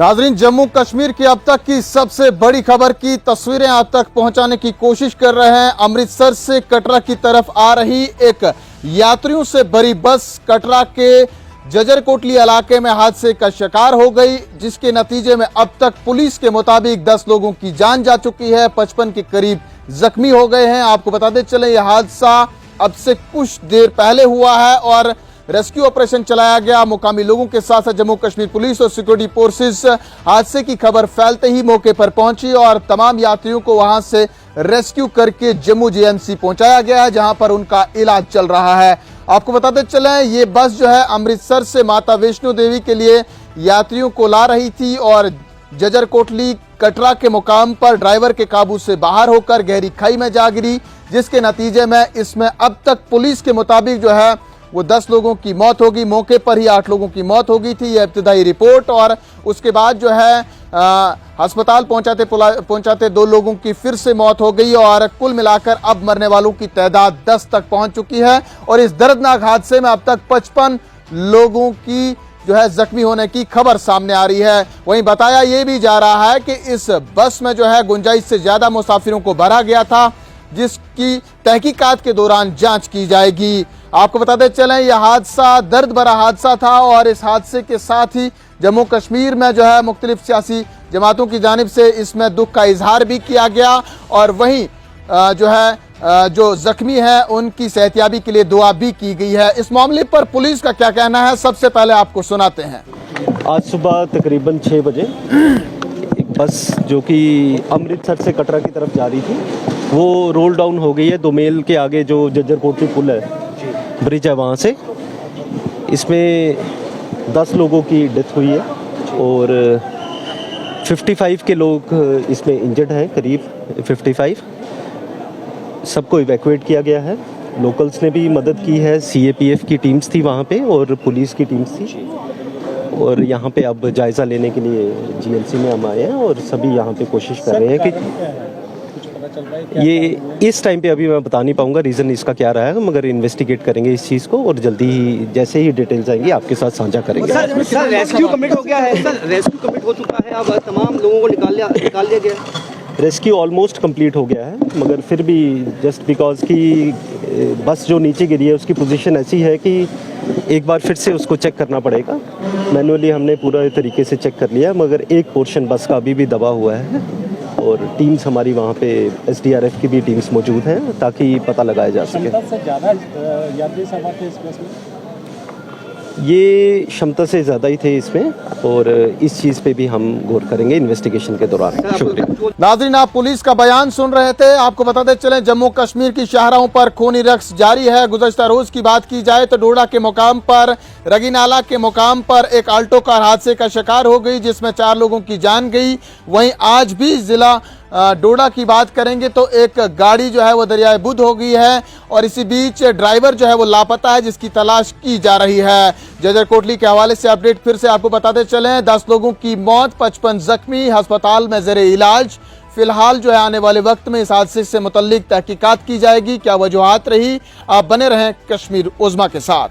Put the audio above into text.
नाजरीन, जम्मू कश्मीर की अब तक की सबसे बड़ी खबर की तस्वीरें आप तक पहुंचाने की कोशिश कर रहे हैं। अमृतसर से कटरा की तरफ आ रही एक यात्रियों से भरी बस कटरा के जजरकोटली इलाके में हादसे का शिकार हो गई, जिसके नतीजे में अब तक पुलिस के मुताबिक 10 लोगों की जान जा चुकी है, 55 के करीब जख्मी हो गए हैं। आपको बताते चले यह हादसा अब से कुछ देर पहले हुआ है और रेस्क्यू ऑपरेशन चलाया गया। मुकामी लोगों के साथ साथ जम्मू कश्मीर पुलिस और सिक्योरिटी फोर्सेस हादसे की खबर फैलते ही मौके पर पहुंची और तमाम यात्रियों को वहां से रेस्क्यू करके जम्मू जेएमसी पहुंचाया गया है, जहां पर उनका इलाज चल रहा है। आपको बताते चले ये बस जो है अमृतसर से माता वैष्णो देवी के लिए यात्रियों को ला रही थी और जजरकोटली कटरा के मुकाम पर ड्राइवर के काबू से बाहर होकर गहरी खाई में जा गिरी, जिसके नतीजे में इसमें अब तक पुलिस के मुताबिक जो है वो 10 लोगों की मौत होगी। मौके पर ही 8 लोगों की मौत हो गई थी, यह इब्तिदाई रिपोर्ट। और उसके बाद जो है अस्पताल पहुंचाते 2 लोगों की फिर से मौत हो गई और कुल मिलाकर अब मरने वालों की तादाद 10 तक पहुंच चुकी है। और इस दर्दनाक हादसे में अब तक 55 लोगों की जो है जख्मी होने की खबर सामने आ रही है। वहीं बताया यह भी जा रहा है कि इस बस में जो है गुंजाइश से ज्यादा मुसाफिरों को भरा गया था, जिसकी तहकीकात के दौरान जांच की जाएगी। आपको बताते चलें यह हादसा दर्द भरा हादसा था और इस हादसे के साथ ही जम्मू कश्मीर में जो है मुख्तलिफ सियासी जमातों की जानिब से इसमें दुख का इजहार भी किया गया और वहीं जो है जो जख्मी है उनकी सेहतियाबी के लिए दुआ भी की गई है। इस मामले पर पुलिस का क्या कहना है, सबसे पहले आपको सुनाते हैं। आज सुबह तकरीबन 6 बजे एक बस जो कि अमृतसर से कटरा की तरफ जा रही थी वो रोल डाउन हो गई है। दोमेल के आगे जो जजरकोटली पुल है, ब्रिज है, वहाँ से इसमें 10 लोगों की डेथ हुई है और 55 के लोग इसमें इंजर्ड हैं, करीब 55। सबको इवैक्यूएट किया गया है। लोकल्स ने भी मदद की है, सीएपीएफ की टीम्स थी वहाँ पे और पुलिस की टीम्स थी और यहाँ पे अब जायज़ा लेने के लिए जीएमसी में हम आए हैं और सभी यहाँ पे कोशिश कर रहे हैं कि ये इस टाइम पे अभी मैं बता नहीं पाऊंगा रीज़न इसका क्या रहा है, मगर इन्वेस्टिगेट करेंगे इस चीज़ को और जल्दी ही जैसे ही डिटेल्स आएंगी आपके साथ साझा करेंगे। सर रेस्क्यू कमिट हो गया है, सर रेस्क्यू कमिट हो चुका है, अब तमाम लोगों को निकाल लिया गया है। रेस्क्यू ऑलमोस्ट कंप्लीट हो गया है, मगर फिर भी जस्ट बिकॉज कि बस जो नीचे गिरी है उसकी पोजीशन ऐसी है कि एक बार फिर से उसको चेक करना पड़ेगा। मैनुअली हमने पूरा तरीके से चेक कर लिया, मगर एक पोर्शन बस का अभी भी दबा हुआ है और टीम्स हमारी वहाँ पे एसडीआरएफ की भी टीम्स मौजूद हैं ताकि पता लगाया जा सके। क्षमता से ज़्यादा यात्री सवार थे इस बस में? ये क्षमता से ज़्यादा ही थे इसमें और इस चीज़ पे भी हम गौर करेंगे इन्वेस्टिगेशन के दौरान। शुक्रिया। नाज़रीन, आप पुलिस का बयान सुन रहे थे। आपको बताते चले जम्मू कश्मीर की शाहराहों पर खूनी रक्स जारी है। गुज़श्ता रोज की बात की जाए तो डोडा के मुकाम पर रगीनाला के मुकाम पर एक आल्टो कार हादसे का शिकार हो गई, जिसमें 4 लोगों की जान गई। वहीं आज भी जिला डोडा की बात करेंगे तो एक गाड़ी जो है वो दरियाए बुध हो गई है और इसी बीच ड्राइवर जो है वो लापता है, जिसकी तलाश की जा रही है। जजरकोटली के हवाले से अपडेट फिर से आपको बताते चले, 10 लोगों की मौत, 55 जख्मी, अस्पताल में ज़ेरे इलाज। फिलहाल जो है आने वाले वक्त में इस हादसे से मुतल्लिक तहकीकात की जाएगी, क्या वजूहात रही। आप बने रहें कश्मीर उज़्मा के साथ।